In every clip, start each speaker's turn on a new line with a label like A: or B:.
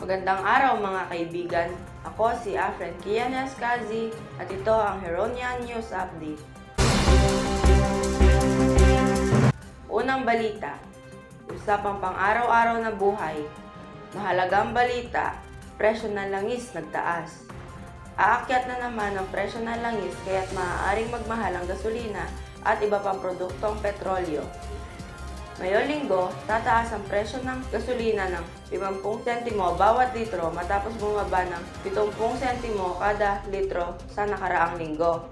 A: Magandang araw mga kaibigan. Ako si Afren Kian Eskazi at ito ang Heronia News Update. Unang balita, usapang pang-araw-araw na buhay. Mahalagang balita, presyo ng langis nagtaas. Aakyat na naman ang presyo ng langis kaya't maaaring magmahal ang gasolina at iba pang produktong petrolyo. Ngayong linggo, tataas ang presyo ng gasolina ng 50 sentimo bawat litro matapos bumaba ng 70 sentimo kada litro sa nakaraang linggo.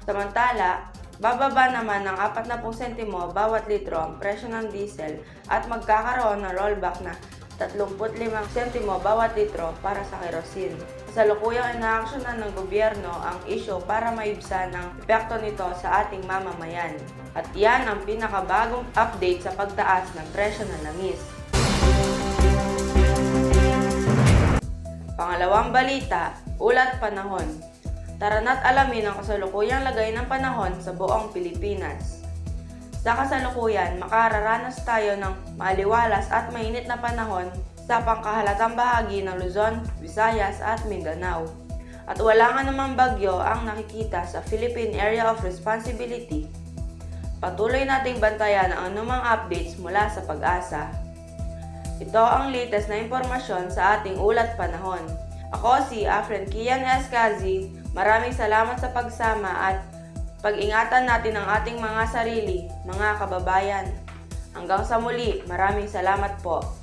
A: Samantala, bababa naman ng 40 sentimo bawat litro ang presyo ng diesel at magkakaroon ng rollback na 35 sentimo bawat litro para sa kerosene. Kasalukuyang inaaksyonan ng gobyerno ang isyu para maibsan ang epekto nito sa ating mamamayan. At yan ang pinakabagong update sa pagtaas ng presyo ng langis. Pangalawang balita, ulat panahon. Tara na't alamin ang kasalukuyang lagay ng panahon sa buong Pilipinas. Sa kasalukuyan, makararanas tayo ng maliwalas at mainit na panahon sa pangkahalatang bahagi ng Luzon, Visayas at Mindanao. At wala nga namang bagyo ang nakikita sa Philippine Area of Responsibility. Patuloy nating bantayan ang anumang updates mula sa Pag-asa. Ito ang latest na impormasyon sa ating ulat panahon. Ako si Afren Kian Eskazi. Maraming salamat sa pagsama at pag-ingatan natin ang ating mga sarili, mga kababayan. Hanggang sa muli, maraming salamat po.